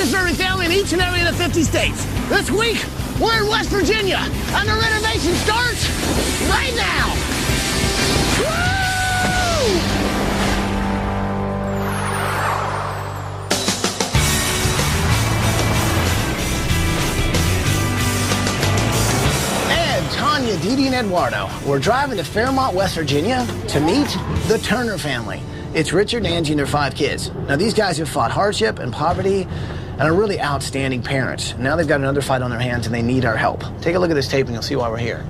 longest-serving family in each and every of the 50 states. This week, we're in West Virginia, and the renovation starts right now. Woo! Ed, Tanya, Dee Dee, and Eduardo, we're driving to Fairmont, West Virginia to meet the Turner family. It's Richard and Angie and their 5 kids. Now, these guys have fought hardship and poverty and are really outstanding parents. Now they've got another fight on their hands and they need our help. Take a look at this tape and you'll see why we're here.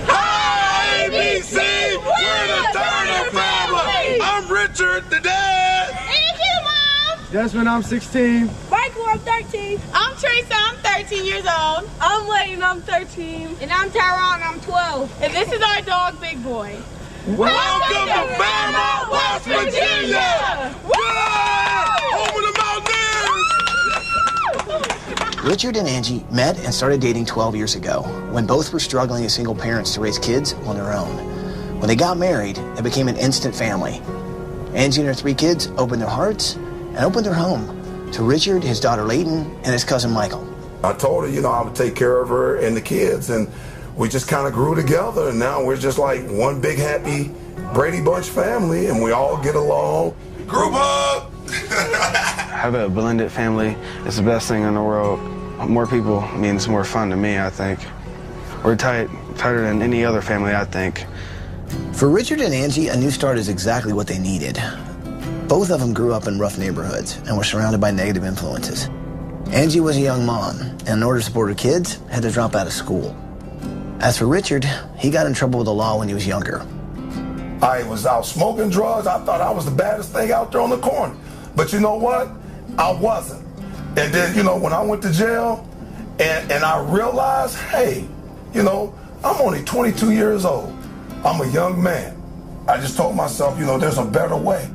Hi, ABC! We're the Turner family! I'm Richard, the dad! Angie, Mom! Desmond, I'm 16. Michael, I'm 13. I'm Teresa, I'm 13 years old. I'm Layton, I'm 13. And I'm Tyrone, I'm 12. And this is our dog, Big Boy. Welcome to Fairmont, West Virginia! Woo! Over the mountains! Richard and Angie met and started dating 12 years ago when both were struggling as single parents to raise kids on their own. When they got married, it became an instant family. Angie and her 3 kids opened their hearts and opened their home to Richard, his daughter Layton, and his cousin Michael. I told her, I would take care of her and the kids, and we just kind of grew together, and now we're just like one big happy Brady Bunch family, and we all get along. Group hug! Have a blended family is the best thing in the world. More people means more fun to me, I think. We're tighter than any other family, I think. For Richard and Angie, a new start is exactly what they needed. Both of them grew up in rough neighborhoods and were surrounded by negative influences. Angie was a young mom, and in order to support her kids, had to drop out of school. As for Richard, he got in trouble with the law when he was younger. I was out smoking drugs. I thought I was the baddest thing out there on the corner. But you know what? I wasn't. And then, when I went to jail and I realized, hey, I'm only 22 years old. I'm a young man. I just told myself, there's a better way.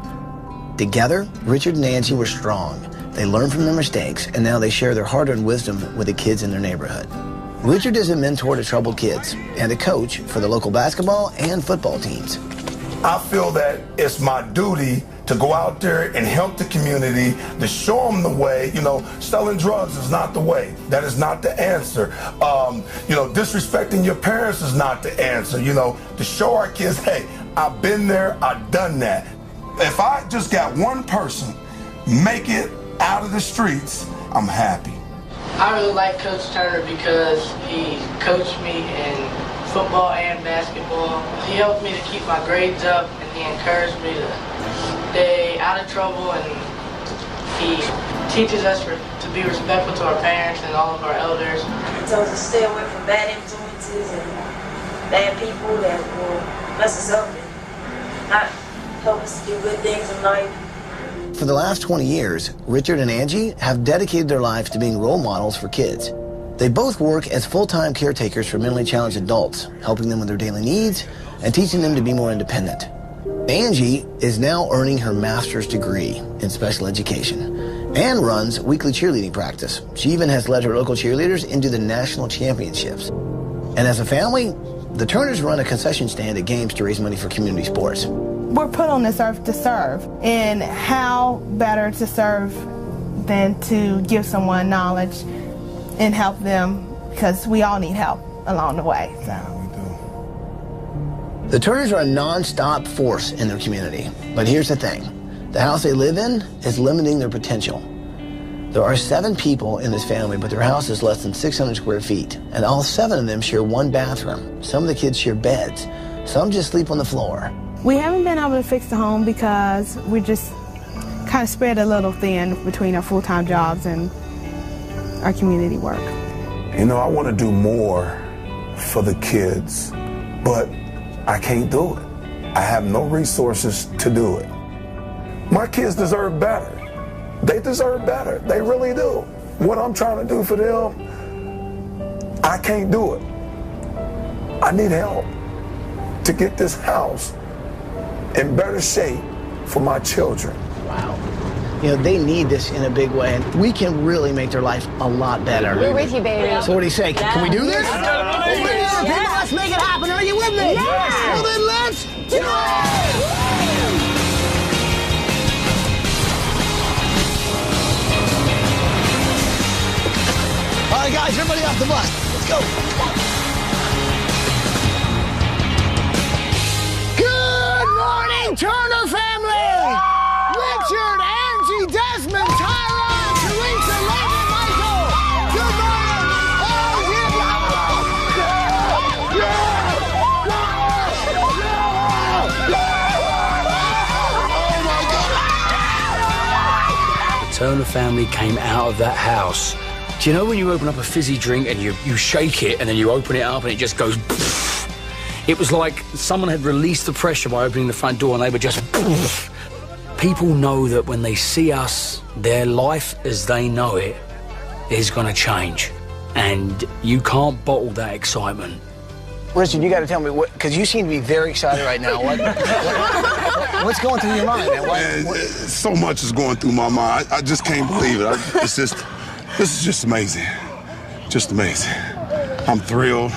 Together, Richard and Angie were strong. They learned from their mistakes, and now they share their hard-earned wisdom with the kids in their neighborhood. Richard is a mentor to troubled kids and a coach for the local basketball and football teams. I feel that it's my duty to go out there and help the community, to show them the way. Selling drugs is not the way. That is not the answer. Disrespecting your parents is not the answer. To show our kids, hey, I've been there, I've done that. If I just got one person make it out of the streets, I'm happy. I really like Coach Turner because he coached me in football and basketball. He helped me to keep my grades up, and he encouraged me to stay out of trouble, and he teaches us to be respectful to our parents and all of our elders. So to stay away from bad influences and bad people that will mess us up and not help us do good things in life. For the last 20 years, Richard and Angie have dedicated their lives to being role models for kids. They both work as full-time caretakers for mentally challenged adults, helping them with their daily needs and teaching them to be more independent. Angie is now earning her master's degree in special education and runs weekly cheerleading practice. She even has led her local cheerleaders into the national championships. And as a family, the Turners run a concession stand at games to raise money for community sports. We're put on this earth to serve, and how better to serve than to give someone knowledge and help them, because we all need help along the way. So. Yeah, we do. The Turners are a non-stop force in their community, but here's the thing. The house they live in is limiting their potential. There are 7 people in this family, but their house is less than 600 square feet, and all 7 of them share one bathroom. Some of the kids share beds. Some just sleep on the floor. We haven't been able to fix the home because we just kind of spread a little thin between our full-time jobs and our community work. I want to do more for the kids, but I can't do it. I have no resources to do it. My kids deserve better. They deserve better. They really do. What I'm trying to do for them, I can't do it. I need help to get this house in better shape for my children. Wow. They need this in a big way, and we can really make their life a lot better. We're with you, baby. So what do you say? Yeah. Can we do this? Yes. Let's make it happen. Are you with me? Yes. Well, then let's do it! off the bus. Let's go. Good morning, Turner family. Richard, Angie, Desmond, Tyron, Teresa, Layden, Michael. Good morning. The Turner family came out of that house. Do you know when you open up a fizzy drink and you shake it and then you open it up and it just goes poof? It was like someone had released the pressure by opening the front door and they were just poof. People know that when they see us, their life as they know it is going to change. And you can't bottle that excitement. Richard, you got to tell me, because you seem to be very excited right now. What's going through your mind, man? So much is going through my mind. I just can't believe it. This is just amazing. Just amazing. I'm thrilled.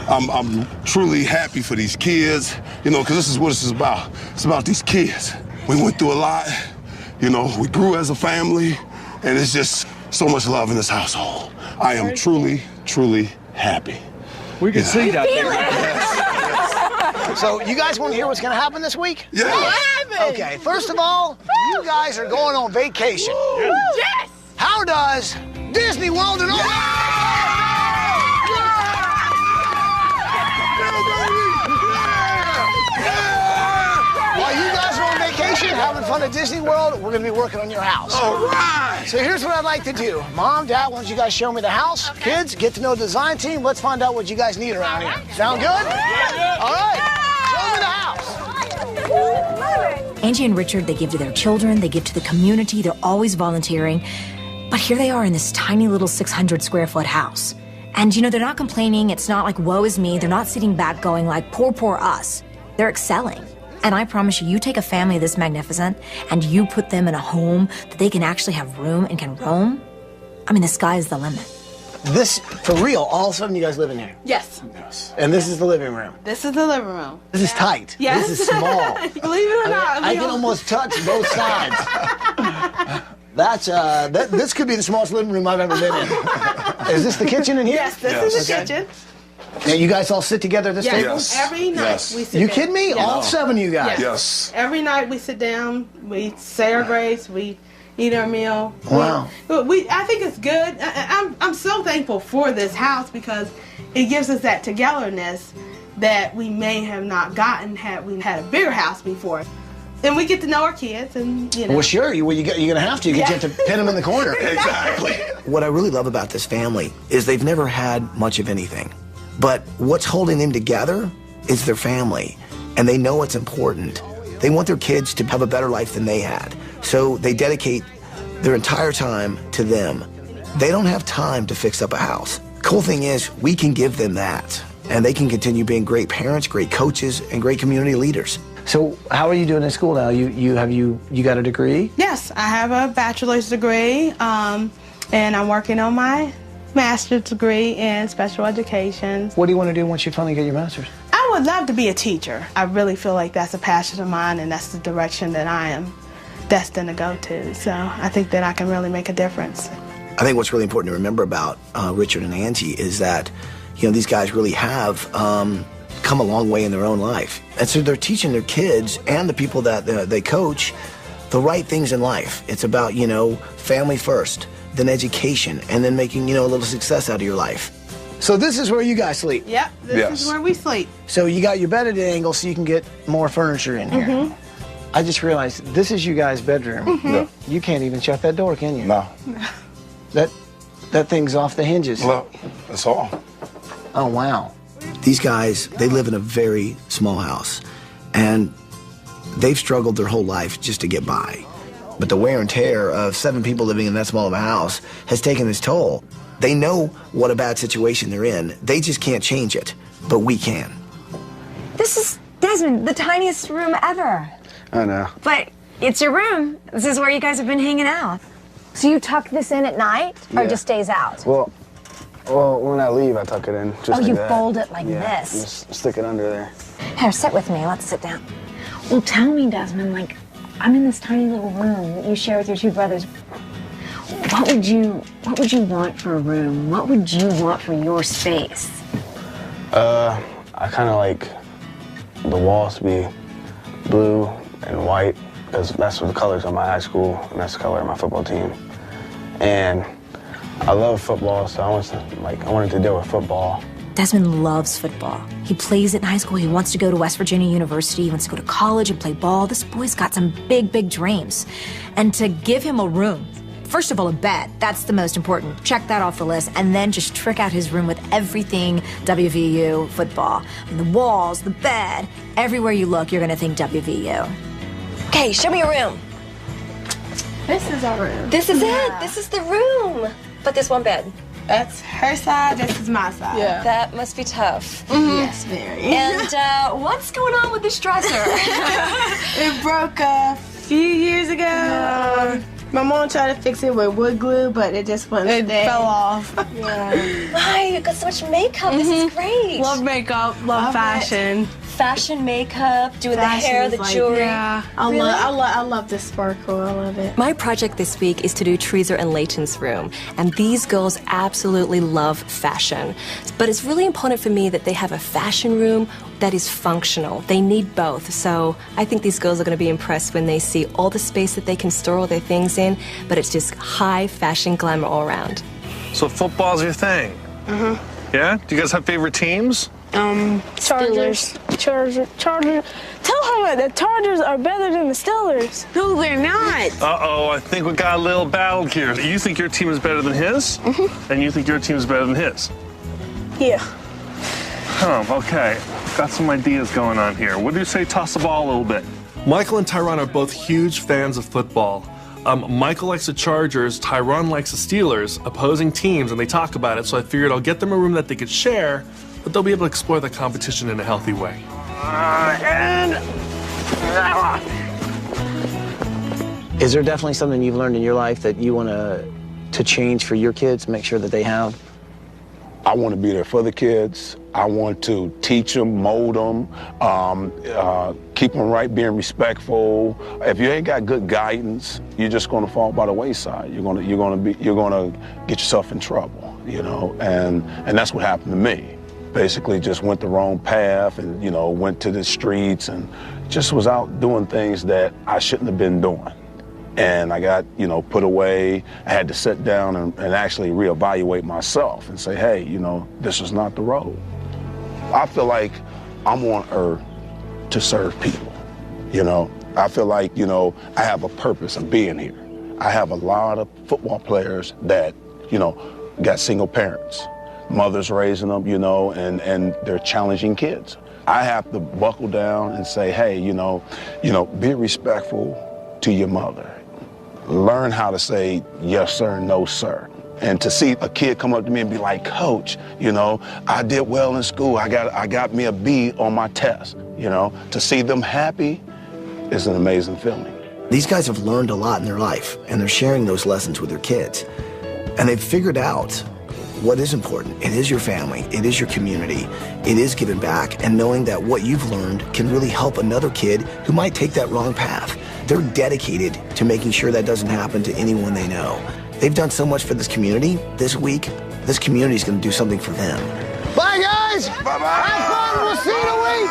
I'm truly happy for these kids, you know, because this is what this is about. It's about these kids. We went through a lot, you know, we grew as a family, and it's just so much love in this household. I am truly, truly happy. We can see that. So you guys want to hear what's going to happen this week? Yeah. Okay, first of all, you guys are going on vacation. Yes! How does Disney World and all While you guys are on vacation, having fun at Disney World, we're going to be working on your house. All right. So here's what I'd like to do. Mom, Dad, why don't you guys show me the house? Okay. Kids, get to know the design team. Let's find out what you guys need around here. Sound good? Yeah. All right. Show me the house. Angie and Richard, they give to their children, they give to the community, they're always volunteering. But here they are in this tiny little 600 square foot house. And you know, they're not complaining. It's not like, woe is me. They're not sitting back going like, poor, poor us. They're excelling. And I promise you, you take a family this magnificent and you put them in a home that they can actually have room and can roam. I mean, the sky is the limit. This, for real, all of a sudden you guys live in here? Yes. And this is the living room? This is the living room. This is tight. Yes. This is small. Believe it or not. I can almost touch both sides. This could be the smallest living room I've ever been in. Is this the kitchen in here? Yes, this is the kitchen. Now you guys all sit together at this table? Yes. Every night we sit You down. kidding me? Yes. All 7 of you guys? Yes. Every night we sit down, we say our grace, we eat our meal. Wow. I think it's good. I'm so thankful for this house because it gives us that togetherness that we may have not gotten had we had a bigger house before. And we get to know our kids, and you know. Well, sure. You're going to have to. You have to pin them in the corner. Exactly. What I really love about this family is they've never had much of anything. But what's holding them together is their family. And they know it's important. They want their kids to have a better life than they had. So they dedicate their entire time to them. They don't have time to fix up a house. Cool thing is, we can give them that. And they can continue being great parents, great coaches, and great community leaders. So how are you doing in school now? You got a degree? Yes, I have a bachelor's degree, and I'm working on my master's degree in special education. What do you want to do once you finally get your master's? I would love to be a teacher. I really feel like that's a passion of mine, and that's the direction that I am destined to go to. So I think that I can really make a difference. I think what's really important to remember about Richard and Angie is that, you know, these guys really have come a long way in their own life. And so they're teaching their kids and the people that they coach the right things in life. It's about, you know, family first, then education, and then making, you know, a little success out of your life. So this is where you guys sleep? Yep, this is where we sleep. So you got your bed at an angle so you can get more furniture in here. Mm-hmm. I just realized this is you guys' bedroom. Mm-hmm. Yeah. You can't even shut that door, can you? No. That thing's off the hinges. Look, that's all. Oh, wow. These guys, they live in a very small house, and they've struggled their whole life just to get by. But the wear and tear of 7 people living in that small of a house has taken its toll. They know what a bad situation they're in. They just can't change it, but we can. This is, Desmond, the tiniest room ever. I know. But it's your room. This is where you guys have been hanging out. So you tuck this in at night, or it just stays out? Well, when I leave, I tuck it in. Just like you that. fold it like this. Just stick it under there. Here, sit with me. Let's sit down. Well, tell me, Desmond, like, I'm in this tiny little room that you share with your 2 brothers. What would you want for a room? What would you want for your space? I kind of like the walls to be blue and white, because that's what the colors of my high school, and that's the color of my football team. And I love football, so I wanted to deal with football. Desmond loves football. He plays it in high school. He wants to go to West Virginia University. He wants to go to college and play ball. This boy's got some big, big dreams. And to give him a room, first of all, a bed, that's the most important. Check that off the list. And then just trick out his room with everything WVU football. And the walls, the bed, everywhere you look, you're gonna think WVU. Okay, show me your room. This is our room. This is it. This is the room. But there's one bed. That's her side, this is my side. Yeah. That must be tough. Yes, very. And what's going on with this dresser? It broke a few years ago. My mom tried to fix it with wood glue, but it just wouldn't stay. It fell off. Yeah. Why? You got so much makeup. This is great. Love makeup, love fashion. Fashion, makeup, doing the hair, the jewelry. Yeah. I love the sparkle. I love it. My project this week is to do Treaser and Layton's room, and these girls absolutely love fashion. But it's really important for me that they have a fashion room that is functional. They need both. So I think these girls are going to be impressed when they see all the space that they can store all their things in, but it's just high fashion glamour all around. So football's your thing? Mm-hmm. Yeah? Do you guys have favorite teams? Chargers. Chargers. Tell her that the Chargers are better than the Steelers. No, they're not. Uh-oh, I think we got a little battle here. You think your team is better than his? Mm-hmm. And you think your team is better than his? Yeah. Okay. Got some ideas going on here. What do you say, toss the ball a little bit? Michael and Tyron are both huge fans of football. Michael likes the Chargers, Tyron likes the Steelers, opposing teams, and they talk about it, so I figured I'll get them a room that they could share, but they'll be able to explore the competition in a healthy way. Is there definitely something you've learned in your life that you want to change for your kids, make sure that they have? I want to be there for the kids. I want to teach them, mold them, keep them right, being respectful. If you ain't got good guidance, you're just going to fall by the wayside. You're going to get yourself in trouble, you know. And that's what happened to me. Basically, just went the wrong path, and went to the streets, and just was out doing things that I shouldn't have been doing. And I got, put away. I had to sit down and actually reevaluate myself and say, hey, this is not the road. I feel like I'm on earth to serve people, I feel like, I have a purpose of being here. I have a lot of football players that, got single parents, mothers raising them, and they're challenging kids. I have to buckle down and say, hey, be respectful to your mother. Learn how to say yes, sir, no, sir. And to see a kid come up to me and be like, Coach, I did well in school. I got me a B on my test. To see them happy is an amazing feeling. These guys have learned a lot in their life, and they're sharing those lessons with their kids. And they've figured out what is important. It is your family. It is your community. It is giving back and knowing that what you've learned can really help another kid who might take that wrong path. They're dedicated to making sure that doesn't happen to anyone they know. They've done so much for this community. This week, this community is going to do something for them. Bye, guys. Bye-bye. Have fun. We'll see you in a week.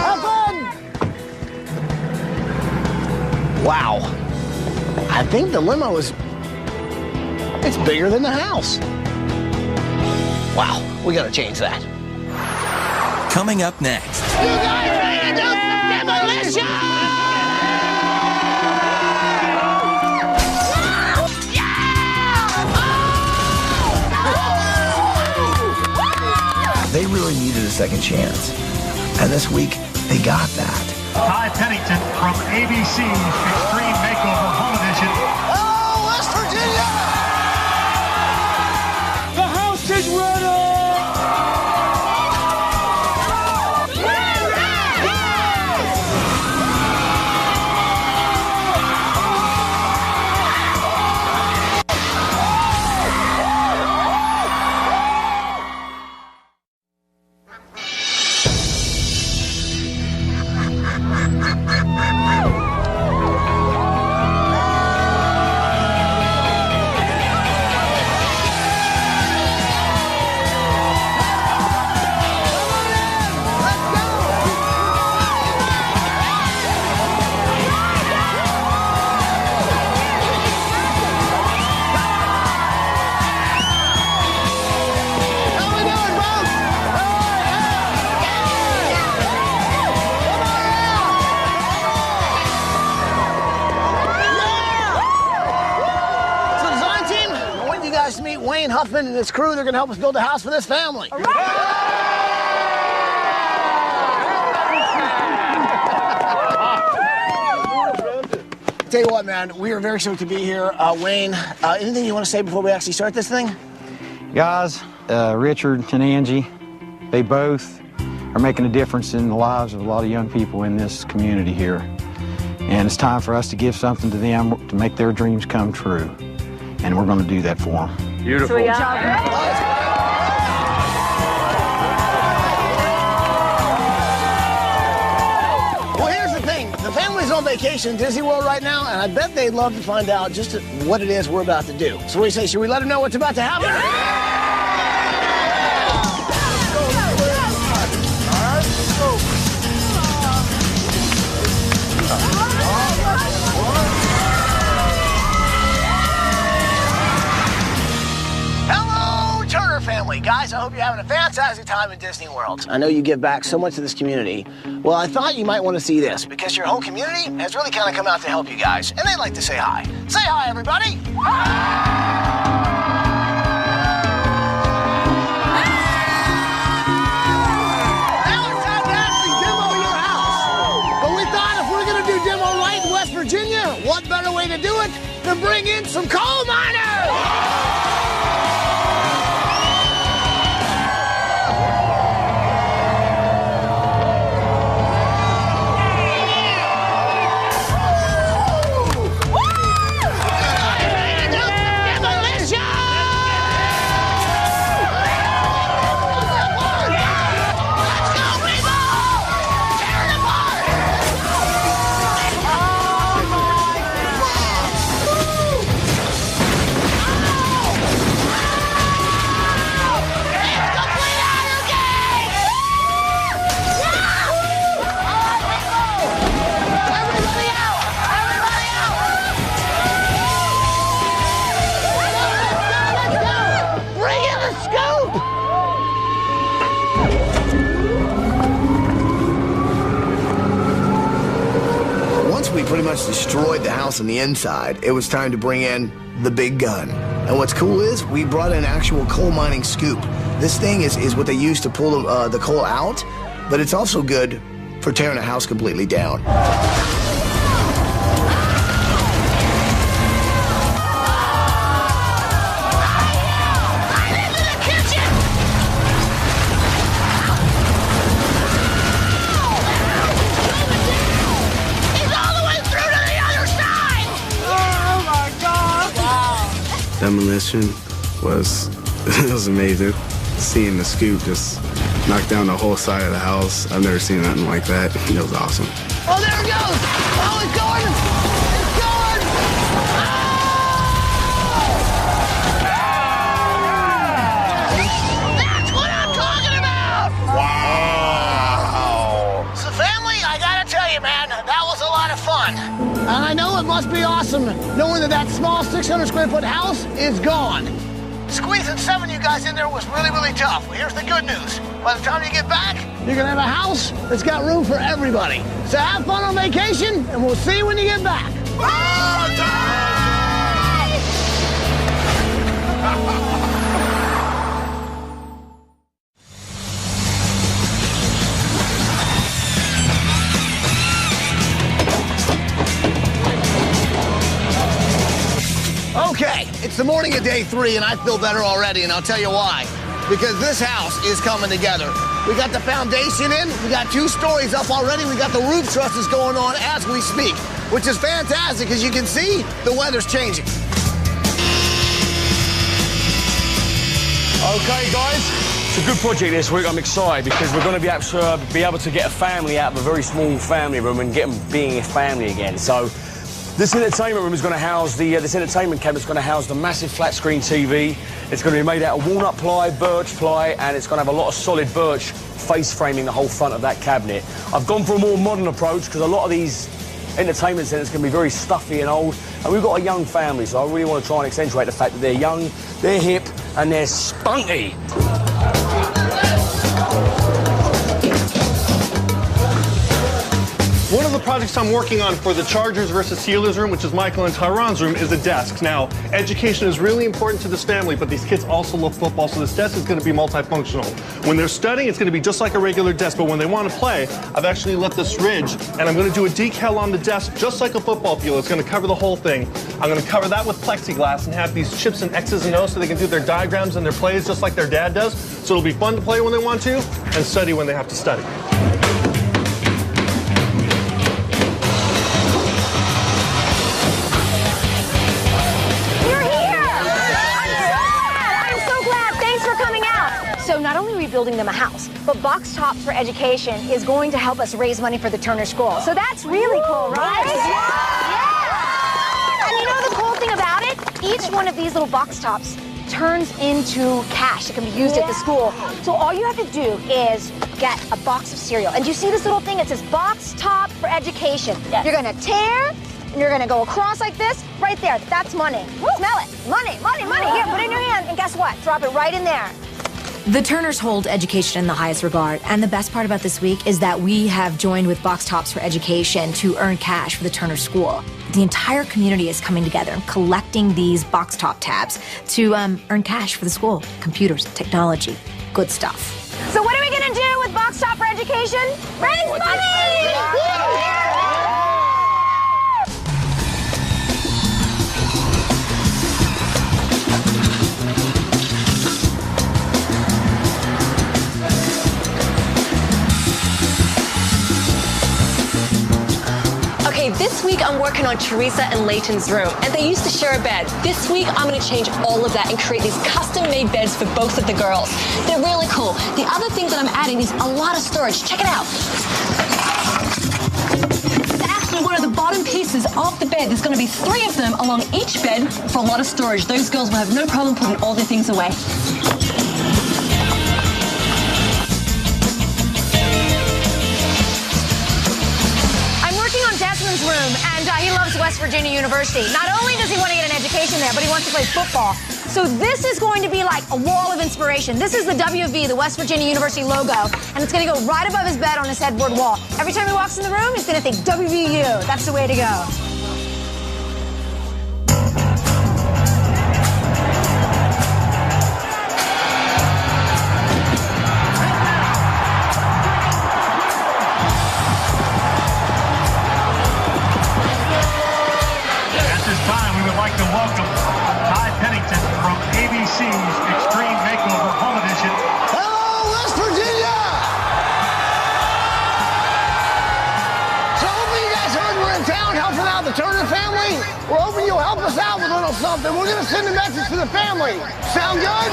Have fun. Wow. I think the limo it's bigger than the house. Wow, we got to change that. Coming up next. You guys ready to do some demolition? They really needed a second chance. And this week, they got that. Ty Pennington from ABC's Extreme Makeover Home Edition. Oh, West Virginia! The house is ready! guys to meet Wayne Huffman and his crew. They're going to help us build a house for this family. Tell you what, man, we are very stoked to be here. Wayne, anything you want to say before we actually start this thing? Guys, Richard and Angie, they both are making a difference in the lives of a lot of young people in this community here. And it's time for us to give something to them to make their dreams come true. And we're going to do that for them. Beautiful. Good job. The family's on vacation in Disney World right now, and I bet they'd love to find out just what it is we're about to do. So what do you say, should we let them know what's about to happen? Hello, Turner family. Guys, I hope you're having a fantastic time in Disney World. I know you give back so much to this community. Well, I thought you might want to see this because your whole community has really kind of come out to help you guys, and they'd like to say hi. Say hi, everybody. Now it's time to actually demo your house. But we thought if we're going to do demo right in West Virginia, what better way to do it than bring in some coal miners? We pretty much destroyed the house on the inside. It was time to bring in the big gun. And what's cool is we brought in an actual coal mining scoop. This thing is what they use to pull the coal out, but it's also good for tearing a house completely down. Demolition was amazing. Seeing the scoop just knock down the whole side of the house. I've never seen nothing like that. It was awesome. Oh, there it goes! Oh, it's going! It's going! That's what I'm talking about! Wow! So family, I gotta tell you, man, that was a lot of fun. And I know it must be awesome knowing that small 600 square foot house is gone. Squeezing 7 of you guys in there was really, really tough. Well, here's the good news. By the time you get back, you're gonna have a house that's got room for everybody. So have fun on vacation, and we'll see you when you get back. Okay, it's the morning of day 3, and I feel better already, and I'll tell you why. Because this house is coming together. We got the foundation in, we got 2 stories up already, we got the roof trusses going on as we speak, which is fantastic. As you can see, the weather's changing. Okay, guys, it's a good project this week. I'm excited because we're going to be able to get a family out of a very small family room and get them being a family again. So this entertainment room is going to house this entertainment cabinet's going to house the massive flat screen TV. It's going to be made out of walnut ply, birch ply, and it's going to have a lot of solid birch face framing the whole front of that cabinet. I've gone for a more modern approach because a lot of these entertainment centres can be very stuffy and old, and we've got a young family, so I really want to try and accentuate the fact that they're young, they're hip, and they're spunky. One of the projects I'm working on for the Chargers versus Steelers room, which is Michael and Tyron's room, is a desk. Now, education is really important to this family, but these kids also love football, so this desk is going to be multifunctional. When they're studying, it's going to be just like a regular desk, but when they want to play, I've actually let this ridge, and I'm going to do a decal on the desk just like a football field. It's going to cover the whole thing. I'm going to cover that with plexiglass and have these chips and X's and O's so they can do their diagrams and their plays just like their dad does. So it'll be fun to play when they want to and study when they have to study. So not only are we building them a house, but Box Tops for Education is going to help us raise money for the Turner School. So that's really cool, right? Yeah! And you know the cool thing about it? Each one of these little Box Tops turns into cash that can be used at the school. So all you have to do is get a box of cereal. And you see this little thing? It says Box Top for Education. Yes. You're gonna tear, and you're gonna go across like this, right there. That's money. Woo. Smell it. Money, money, money. Here, put it in your hand, and guess what? Drop it right in there. The Turners hold education in the highest regard, and the best part about this week is that we have joined with Box Tops for Education to earn cash for the Turner School. The entire community is coming together, collecting these Box Top tabs to earn cash for the school. Computers, technology, good stuff. So what are we gonna do with Box Top for Education? Raise money! Okay, this week I'm working on Teresa and Leighton's room, and they used to share a bed. This week I'm going to change all of that and create these custom-made beds for both of the girls. They're really cool. The other thing that I'm adding is a lot of storage. Check it out. It's actually one of the bottom pieces of the bed. There's going to be 3 of them along each bed for a lot of storage. Those girls will have no problem putting all their things away. Room, and he loves West Virginia University. Not only does he want to get an education there, but he wants to play football. So this is going to be like a wall of inspiration. This is the WV, the West Virginia University logo, and it's going to go right above his bed on his headboard wall. Every time he walks in the room, he's going to think WVU. That's the way to go. Extreme Makeover Home Edition. Hello, West Virginia! So hopefully you guys heard we're in town helping out the Turner family. We're hoping you'll help us out with a little something. We're going to send a message to the family. Sound good?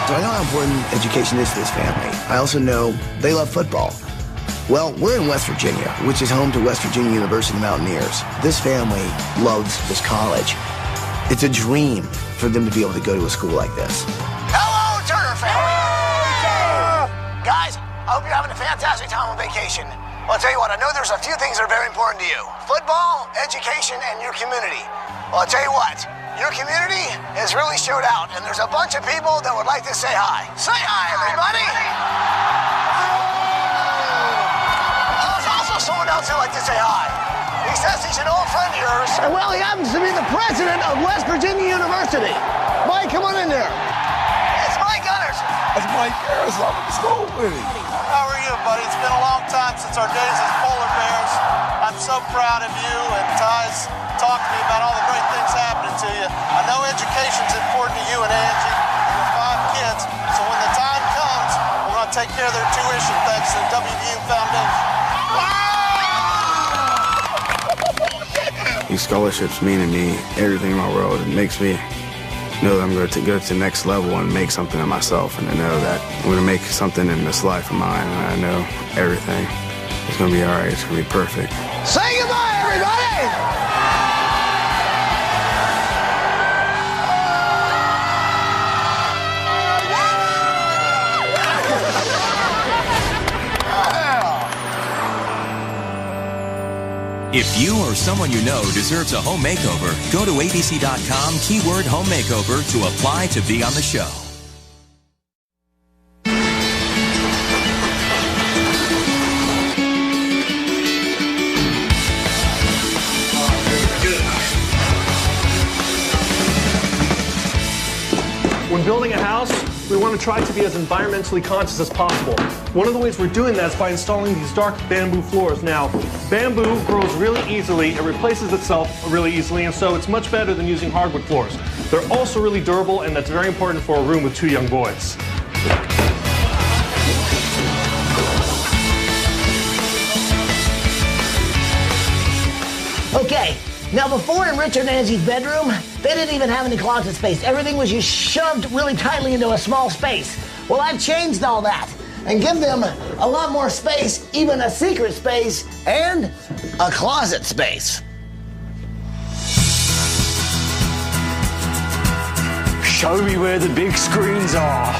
So I know how important education is to this family. I also know they love football. Well, we're in West Virginia, which is home to West Virginia University Mountaineers. This family loves this college. It's a dream for them to be able to go to a school like this. Hello, Turner family! Guys, I hope you're having a fantastic time on vacation. Well, I'll tell you what, I know there's a few things that are very important to you. Football, education, and your community. Well, I'll tell you what, your community has really showed out, and there's a bunch of people that would like to say hi. Say hi, everybody! There's also someone else who'd like to say hi. He says he's an old friend of yours. And well, he happens to be the president of West Virginia University. Mike, come on in there. It's Mike Anderson. That's Mike Harris. I went to school with him. How are you, buddy? It's been a long time since our days as polar bears. I'm so proud of you, and Ty's talked to me about all the great things happening to you. I know education's important to you and Angie and your 5 kids, so when the time comes, we're going to take care of their tuition thanks to the WVU Foundation. These scholarships mean to me everything in my world. It makes me know that I'm going to go to the next level and make something of myself, and to know that I'm going to make something in this life of mine, and I know everything is going to be all right. It's going to be perfect. Say goodbye, everybody! If you or someone you know deserves a home makeover, go to abc.com, keyword home makeover to apply to be on the show. When building a house, we want to try to be as environmentally conscious as possible. One of the ways we're doing that is by installing these dark bamboo floors. Now, bamboo grows really easily, it replaces itself really easily, and so it's much better than using hardwood floors. They're also really durable, and that's very important for a room with 2 young boys. Okay, now before in Richard and Angie's bedroom, they didn't even have any closet space. Everything was just shoved really tightly into a small space. Well, I've changed all that and give them a lot more space, even a secret space, and a closet space. Show me where the big screens are.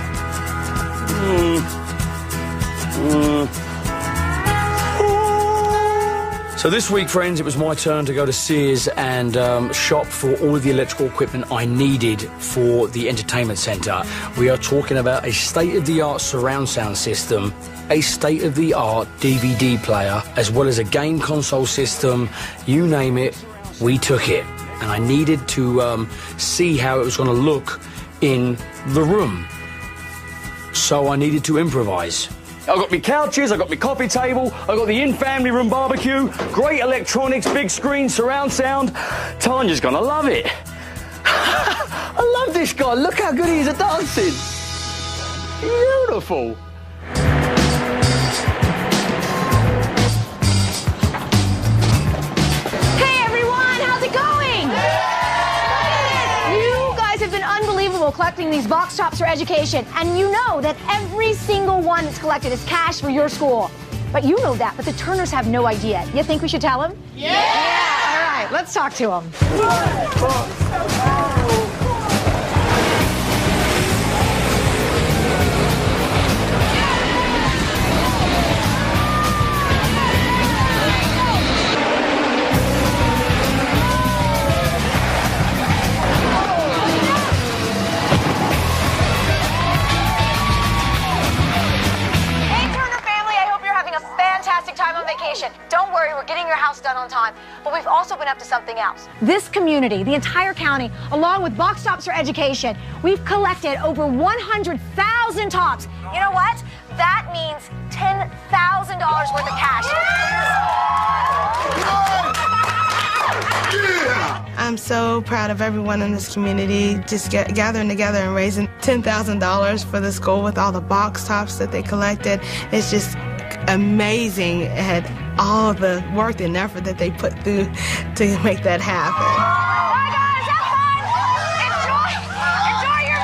So this week, friends, it was my turn to go to Sears and shop for all of the electrical equipment I needed for the entertainment centre. We are talking about a state-of-the-art surround sound system, a state-of-the-art DVD player, as well as a game console system. You name it, we took it. And I needed to see how it was going to look in the room. So I needed to improvise. I got me couches, I got me coffee table, I got the in-family room barbecue, great electronics, big screen, surround sound. Tanya's gonna love it. I love this guy. Look how good he is at dancing. Beautiful. Hey everyone, how's it going? You guys have been unbelievable collecting these box tops for education, and you know that every single one that's collected is cash for your school. But you know that, but the Turners have no idea. You think we should tell them? Yeah! All right, let's talk to them. Time on vacation. Don't worry, we're getting your house done on time. But we've also been up to something else. This community, the entire county, along with Box Tops for Education, we've collected over 100,000 tops. You know what? That means $10,000 worth of cash. I'm so proud of everyone in this community just gathering together and raising $10,000 for the school with all the box tops that they collected. It's just amazing at all the work and effort that they put through to make that happen. Bye guys, have fun! Enjoy your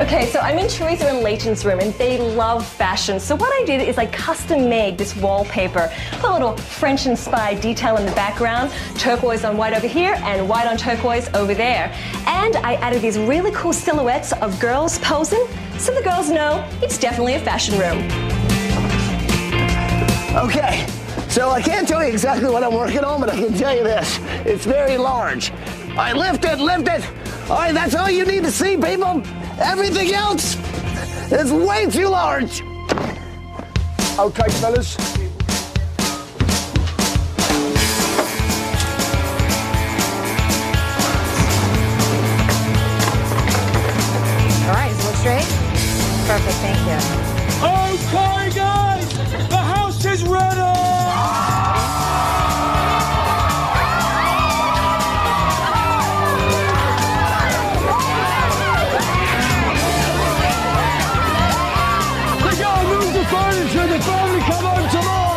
Okay, so I'm in Teresa and Leighton's room, and they love fashion. So what I did is I custom made this wallpaper. Put a little French-inspired detail in the background, turquoise on white over here, and white on turquoise over there. And I added these really cool silhouettes of girls posing, so the girls know it's definitely a fashion room. Okay, so I can't tell you exactly what I'm working on, but I can tell you this. It's very large. All right, lift it, lift it. All right, that's all you need to see, people. Everything else is way too large. Okay, fellas. All right, does it look straight? Perfect, thank you. Okay, guys, the house is ready. Furniture, the family come home tomorrow.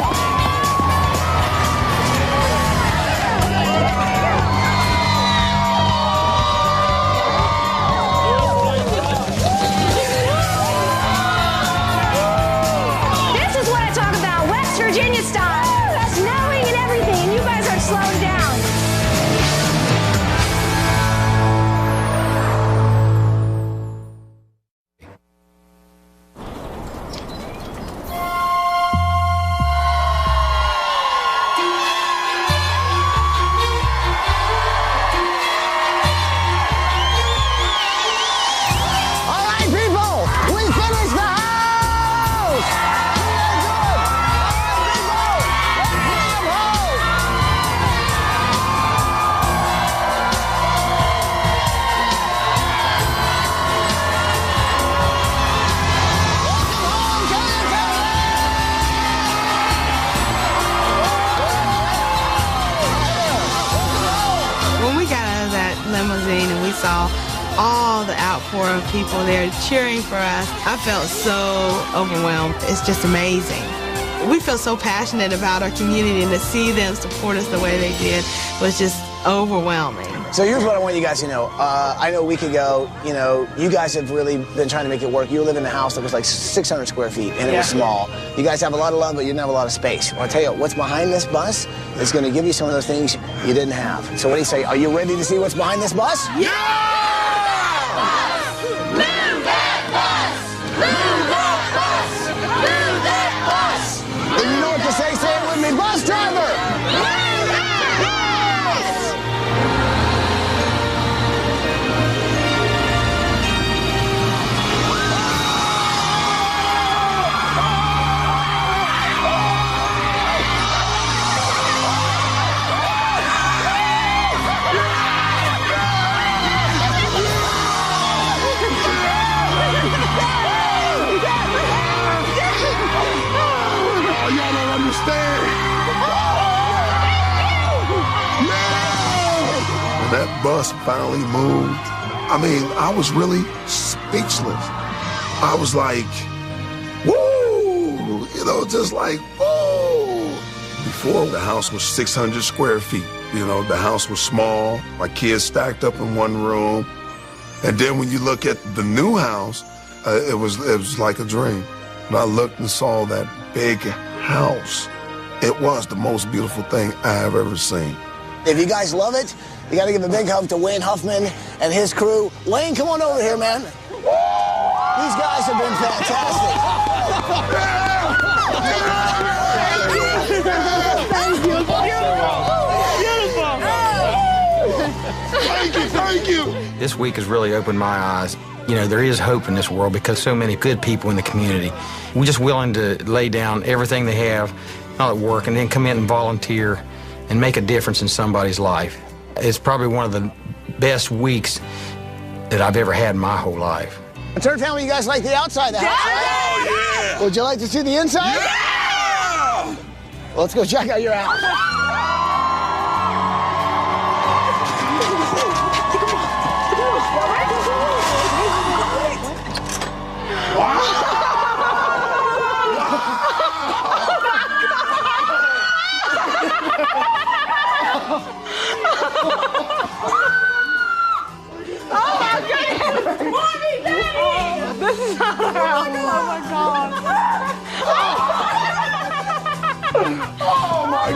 This all the outpour of people there cheering for us, I felt so overwhelmed. It's just amazing. We feel so passionate about our community, and to see them support us the way they did was just overwhelming. So here's what I want you guys to know. I know a week ago, you guys have really been trying to make it work. You live in a house that was like 600 square feet, and it was small. You guys have a lot of love, but you didn't have a lot of space. Well, I'll tell you, what's behind this bus is going to give you some of those things you didn't have. So what do you say? Are you ready to see what's behind this bus? Yeah! Move that bus! Move that bus! Move that bus! If you know what to say it with me. Bus driver! That bus finally moved. I mean, I was really speechless. I was like, woo! Just like, woo! Before, the house was 600 square feet. The house was small. My kids stacked up in one room. And then when you look at the new house, it was like a dream. And I looked and saw that big house. It was the most beautiful thing I have ever seen. If you guys love it, you got to give a big hug to Wayne Huffman and his crew. Wayne, come on over here, man. These guys have been fantastic. Thank you. Beautiful. Thank you. This week has really opened my eyes. There is hope in this world because so many good people in the community. We're just willing to lay down everything they have, all at work, and then come in and volunteer and make a difference in somebody's life. It's probably one of the best weeks that I've ever had in my whole life. Turn family, you guys like the outside of the house, right? Oh, yeah! Would you like to see the inside? Yeah! Well, let's go check out your house. This is not our house. Oh my God. Oh my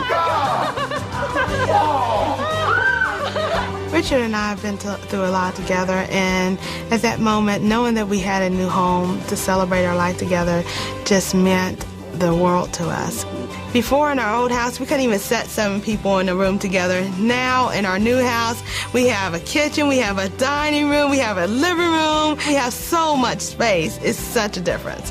God. Richard and I have been through a lot together, and at that moment, knowing that we had a new home to celebrate our life together just meant the world to us. Before, in our old house, we couldn't even set 7 people in a room together. Now, in our new house, we have a kitchen, we have a dining room, we have a living room. We have so much space. It's such a difference.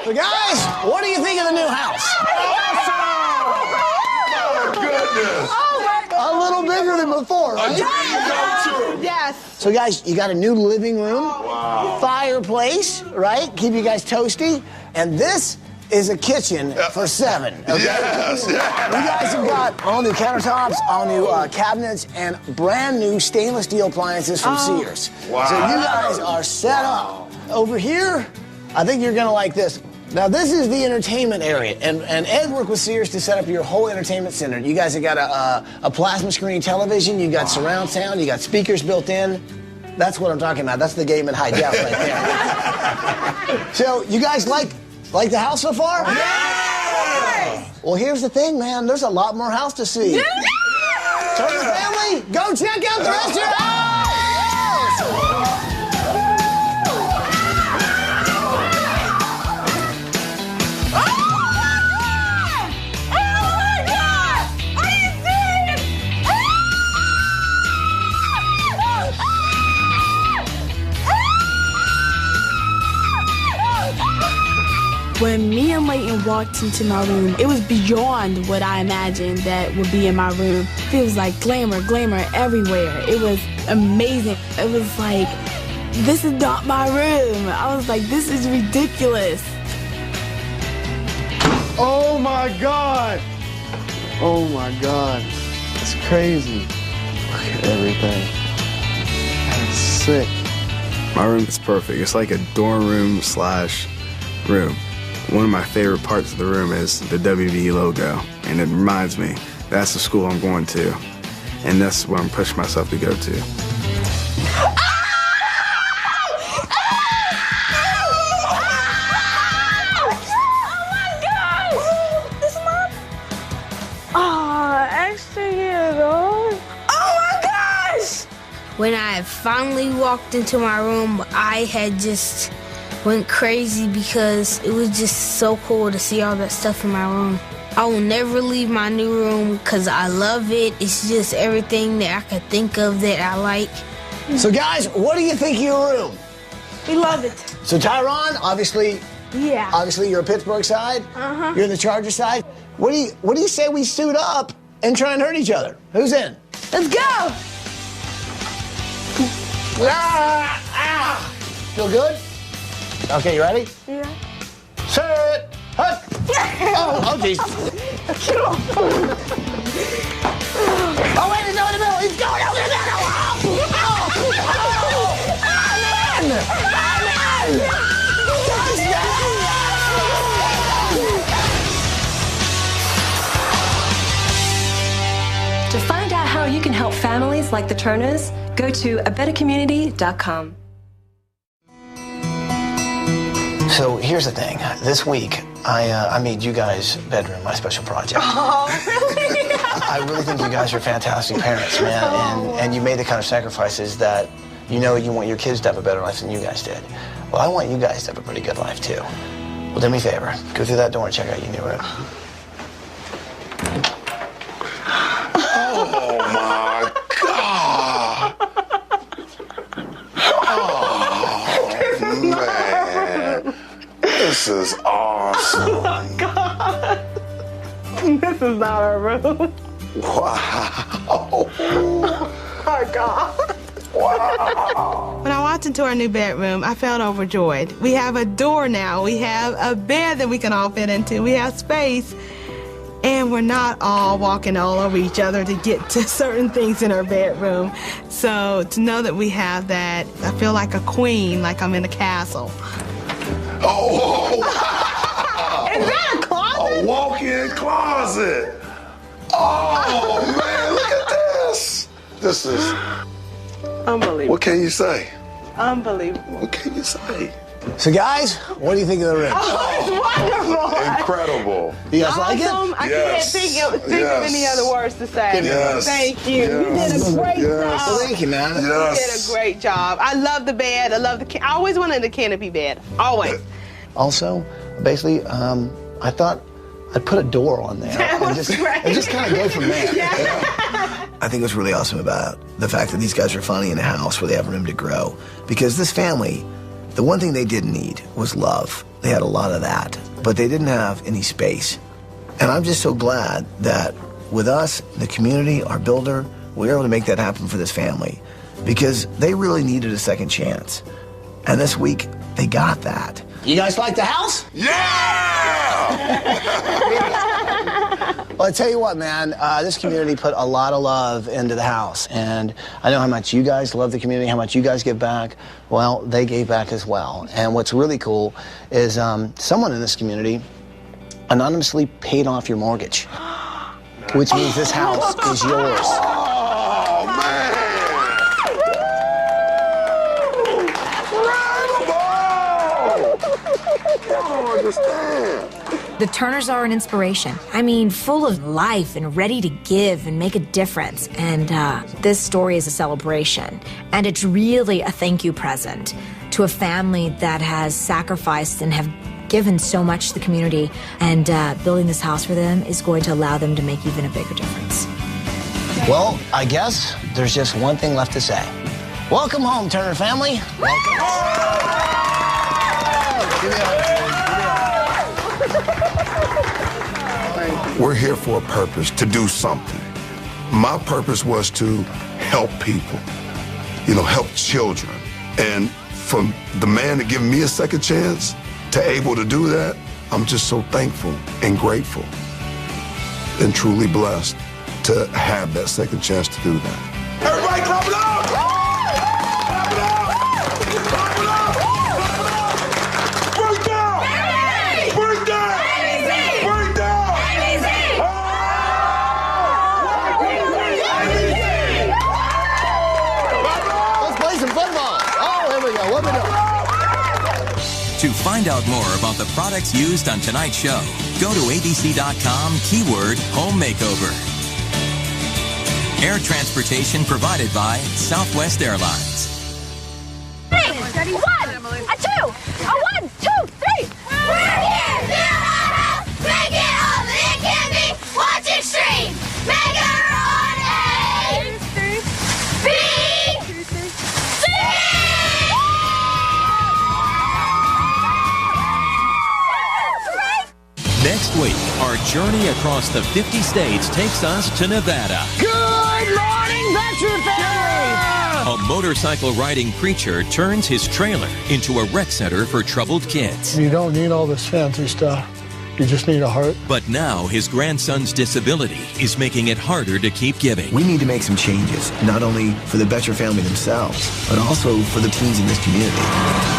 So guys, what do you think of the new house? Oh, goodness. A little bigger than before, right? Yes. So guys, you got a new living room, fireplace, right? Keep you guys toasty. And this is a kitchen for 7. Okay? Yes, You guys have got all new countertops, all new cabinets, and brand new stainless steel appliances from Sears. Wow. So you guys are set up. Over here, I think you're gonna like this. Now this is the entertainment area, and Ed worked with Sears to set up your whole entertainment center. You guys have got a plasma screen television, you got surround sound, you got speakers built in. That's what I'm talking about. That's the game in high def right there. So you guys like the house so far? Yeah! Well, here's the thing, man. There's a lot more house to see. Turner family, go check out the rest of your house! When me and Leighton walked into my room, it was beyond what I imagined that would be in my room. It was like glamour everywhere. It was amazing. It was like this is not my room. I was like, this is ridiculous. Oh my God. Oh my God. It's crazy. Look at everything. That's sick. My room is perfect. It's like a dorm room slash room. One of my favorite parts of the room is the WVE logo, and it reminds me that's the school I'm going to, and that's what I'm pushing myself to go to. When I finally walked into my room, I had just went crazy because it was just so cool to see all that stuff in my room. I will never leave my new room because I love it. It's just everything that I could think of that I like. So guys, what do you think of your room? We love it. So Tyron, obviously you're a Pittsburgh side. You're the Charger side. What do you say we suit up and try and hurt each other? Who's in? Let's go! Feel good? Okay, you ready? Yeah. Set, hut. Oh, jeez. Oh, wait, he's over the middle. He's going over the middle. To find out how you can help families like the Turners, go to abettercommunity.com. So here's the thing. This week, I made you guys' bedroom my special project. Oh, really? I really think you guys are fantastic parents, man. And you made the kind of sacrifices that you know you want your kids to have a better life than you guys did. Well, I want you guys to have a pretty good life, too. Well, do me a favor. Go through that door and check out your new room. Oh, my God. Oh, man. This is awesome. Oh, my God. This is not our room. Wow. Oh, my God. Wow. When I walked into our new bedroom, I felt overjoyed. We have a door now. We have a bed that we can all fit into. We have space. And we're not all walking all over each other to get to certain things in our bedroom. So to know that we have that, I feel like a queen, like I'm in a castle. Oh, wow. Is that a closet? A walk-in closet. Oh, man, look at this. This is... Unbelievable. What can you say? Unbelievable. What can you say? So, guys, what do you think of the room? Oh, it's wonderful. Incredible. You guys like it? Awesome. I Yes. can't think of any other words to say. Yes. Thank you. Yes. You did a great Yes. job. Well, thank you, man. You Yes. did a great job. I love the bed. I love the. I always wanted a canopy bed. Always. Also, basically, I thought I'd put a door on there That and was just great. kind of go from there. Yeah. I think what's really awesome about the fact that these guys are finally in a house where they have room to grow, because this family, the one thing they didn't need was love. They had a lot of that, but they didn't have any space. And I'm just so glad that with us, the community, our builder, we were able to make that happen for this family, because they really needed a second chance. And this week, they got that. You guys like the house? Yeah! Well, I tell you what, man, this community put a lot of love into the house. And I know how much you guys love the community, how much you guys give back. Well, they gave back as well. And what's really cool is someone in this community anonymously paid off your mortgage, which means this house is yours. Oh, man. I don't understand. The Turners are an inspiration. I mean, full of life and ready to give and make a difference. And this story is a celebration. And it's really a thank you present to a family that has sacrificed and have given so much to the community. And building this house for them is going to allow them to make even a bigger difference. Well, I guess there's just one thing left to say. Welcome home, Turner family. Welcome. Give me a hug. We're here for a purpose, to do something. My purpose was to help people, help children. And for the man to give me a second chance, to able to do that, I'm just so thankful and grateful and truly blessed to have that second chance to do that. Everybody clap it up! To find out more about the products used on tonight's show, go to abc.com, keyword home makeover. Air transportation provided by Southwest Airlines. Ready? 1, a 2, a 1, 2, 3. We're here, make it all that it can be. Watch Extreme. Makeover on A, B, C. Next week, our journey across the 50 states takes us to Nevada. Good morning, Venture Family! A motorcycle riding preacher turns his trailer into a rec center for troubled kids. You don't need all this fancy stuff. You just need a heart. But now his grandson's disability is making it harder to keep giving. We need to make some changes, not only for the Betcher family themselves, but also for the teens in this community.